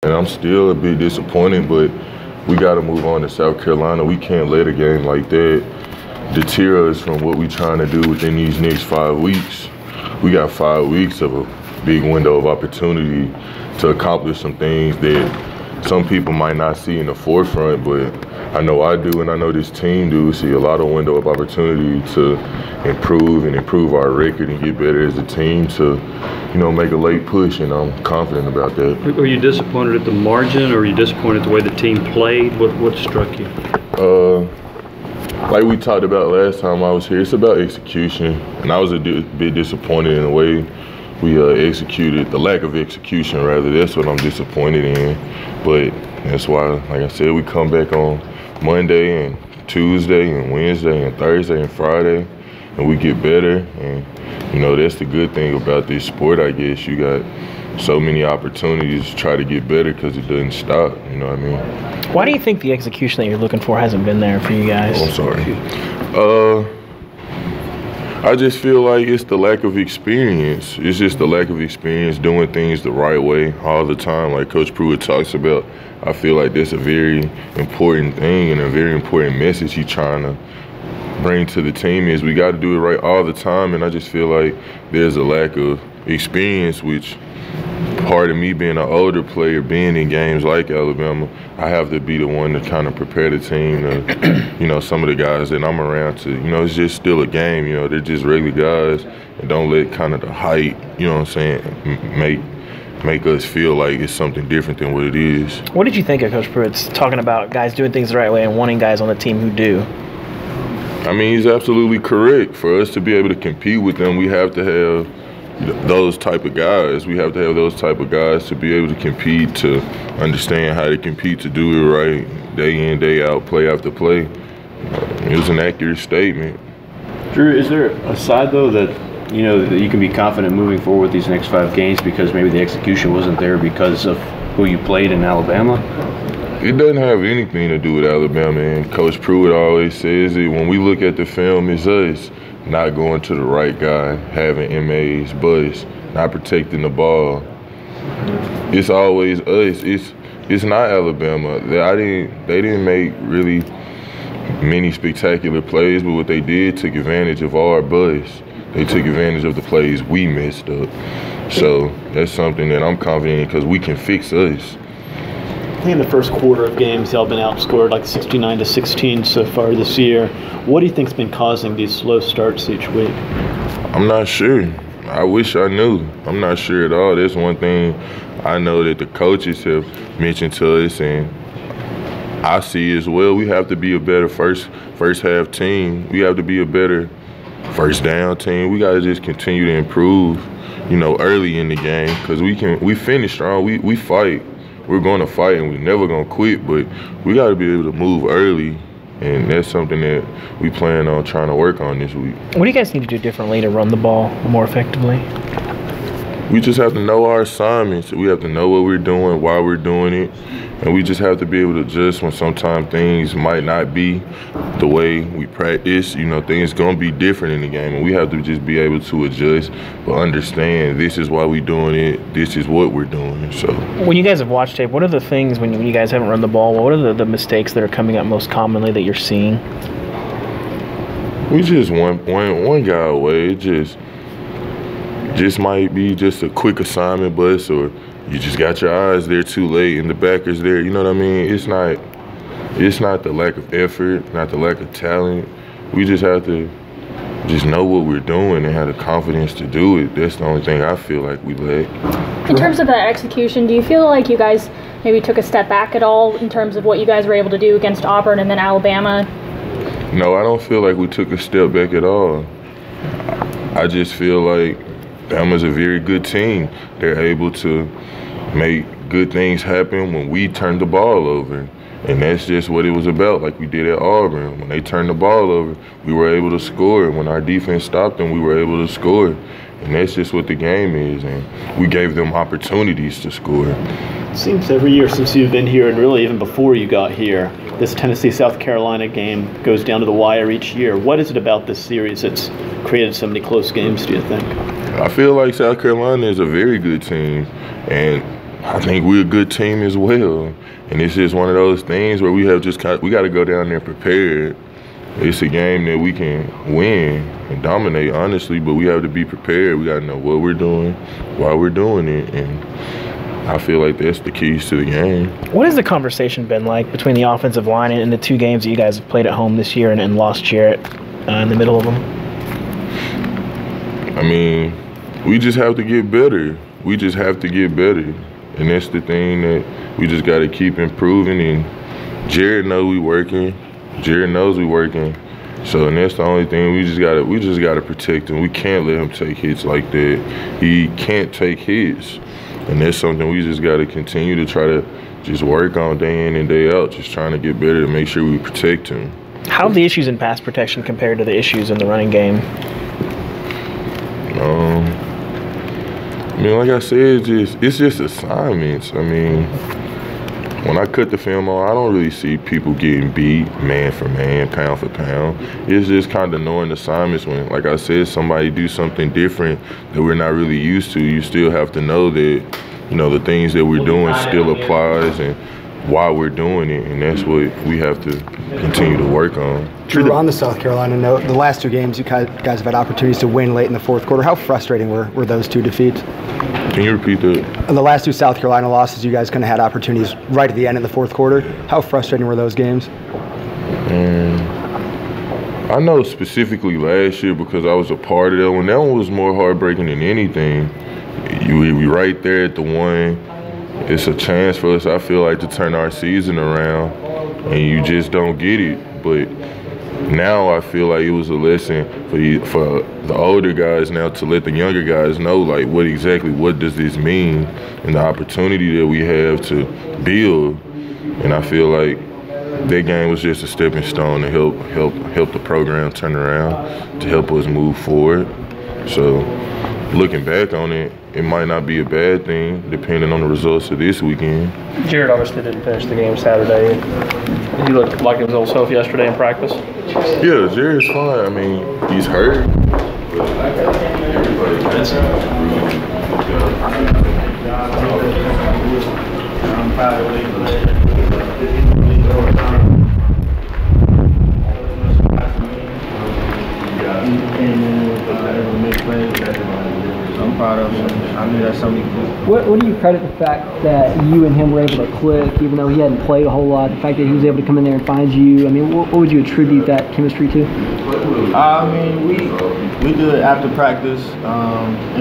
and I'm still a bit disappointed, but we got to move on to South Carolina. We can't let a game like that deter us from what we're trying to do within these next 5 weeks. We got 5 weeks of a big window of opportunity to accomplish some things that some people might not see in the forefront, but I know I do, and I know this team do see a lot of window of opportunity to improve our record and get better as a team to, you know, make a late push, and I'm confident about that. Were you disappointed at the margin, or were you disappointed the way the team played? What struck you? Like we talked about last time I was here, it's about execution, and I was a bit disappointed in the way we executed, the lack of execution rather. That's what I'm disappointed in, but that's why, like I said, we come back on Monday and Tuesday and Wednesday and Thursday and Friday, and we get better. And you know, that's the good thing about this sport, I guess. You got so many opportunities to try to get better because it doesn't stop, you know what I mean? Why do you think the execution that you're looking for hasn't been there for you guys? Oh, I'm sorry. I just feel like it's the lack of experience. It's just the lack of experience doing things the right way all the time, like Coach Pruitt talks about. I feel like that's a very important thing and a very important message he's trying to bring to the team is we got to do it right all the time, and I just feel like there's a lack of experience, which part of me being an older player, being in games like Alabama, I have to be the one to kind of prepare the team to, you know, some of the guys that I'm around to, you know, it's just still a game, you know, they're just regular guys, and don't let kind of the height, you know what I'm saying, make us feel like it's something different than what it is. What did you think of Coach Pruitt's talking about guys doing things the right way and wanting guys on the team who do? I mean, he's absolutely correct. For us to be able to compete with them, we have to have those type of guys. We have to have those type of guys to be able to compete, to understand how to compete, to do it right, day in, day out, play after play. It was an accurate statement. Drew, is there a side, though, that, you know, that you can be confident moving forward with these next 5 games because maybe the execution wasn't there because of who you played in Alabama? It doesn't have anything to do with Alabama, and Coach Pruitt always says it. When we look at the film, it's us not going to the right guy, having MAs, busts, not protecting the ball. It's always us. It's not Alabama. They didn't make really many spectacular plays, but what they did took advantage of our busts. They took advantage of the plays we messed up. So that's something that I'm confident in because we can fix us. I think in the first quarter of games, y'all been outscored like 69-16 so far this year. What do you think's been causing these slow starts each week? I'm not sure. I wish I knew. I'm not sure at all. That's one thing I know that the coaches have mentioned to us, and I see as well. We have to be a better first half team. We have to be a better first down team. We got to just continue to improve, you know, early in the game because we finish strong. We fight. We're going to fight, and we're never going to quit, but we got to be able to move early, and that's something that we plan on trying to work on this week. What do you guys need to do differently to run the ball more effectively? We just have to know our assignments. We have to know what we're doing, why we're doing it, and we just have to be able to adjust when sometimes things might not be the way we practice. You know, things going to be different in the game, and we have to just be able to adjust, but understand this is why we're doing it, this is what we're doing. So, when you guys have watched tape, what are the things when you guys haven't run the ball, what are the mistakes that are coming up most commonly that you're seeing? We just one guy away. It just might be just a quick assignment bust, or you just got your eyes there too late and the backer's there. You know what I mean? It's not the lack of effort, not the lack of talent. We just have to just know what we're doing and have the confidence to do it. That's the only thing I feel like we lack. In terms of that execution, do you feel like you guys maybe took a step back at all in terms of what you guys were able to do against Auburn and then Alabama? No, I don't feel like we took a step back at all. I just feel like Bama's a very good team. They're able to make good things happen when we turn the ball over. And that's just what it was about, like we did at Auburn. When they turned the ball over, we were able to score. When our defense stopped them, we were able to score. And that's just what the game is. And we gave them opportunities to score. It seems every year since you've been here, and really even before you got here, this Tennessee-South Carolina game goes down to the wire each year. What is it about this series that's created so many close games, do you think? I feel like South Carolina is a very good team. And I think we're a good team as well. And it's just one of those things where we got to go down there prepared. It's a game that we can win and dominate, honestly, but we have to be prepared. We got to know what we're doing, why we're doing it, and I feel like that's the keys to the game. What has the conversation been like between the offensive line and the 2 games that you guys have played at home this year and lost Jarrett in the middle of them? I mean, we just have to get better. We just have to get better. And that's the thing that we just got to keep improving. And Jared knows we working. Jared knows we working. So, and that's the only thing we just gotta protect him. We can't let him take hits like that. He can't take hits. And that's something we just got to continue to try to just work on day in and day out, just trying to get better to make sure we protect him. How have the issues in pass protection compared to the issues in the running game? I mean, like I said, it's just assignments. I mean, when I cut the film on, I don't really see people getting beat man for man, pound for pound. It's just kind of knowing assignments when, like I said, somebody do something different that we're not really used to. You still have to know that, you know, the things that we're doing still applies and why we're doing it, and that's what we have to continue to work on. Drew, on the South Carolina note, the last 2 games you guys have had opportunities to win late in the fourth quarter. How frustrating were those 2 defeats? Can you repeat that? In the last 2 South Carolina losses, you guys kind of had opportunities right at the end of the fourth quarter. How frustrating were those games? I know specifically last year because I was a part of that one. That one was more heartbreaking than anything. We right there at the one. It's a chance for us, I feel like, to turn our season around, and you just don't get it. But now I feel like it was a lesson for the older guys now to let the younger guys know, like, what does this mean, and the opportunity that we have to build. And I feel like that game was just a stepping stone to help the program turn around, to help us move forward. So looking back on it, it might not be a bad thing depending on the results of this weekend. Jared obviously didn't finish the game Saturday. He looked like his old self yesterday in practice. Yeah, Jared's fine. I mean, he's hurt. But everybody gets it. I'm proud of him. I knew that's something he could do. What do you credit the fact that you and him were able to click, even though he hadn't played a whole lot? The fact that he was able to come in there and find you. I mean, what would you attribute that chemistry to? I mean, we do it after practice.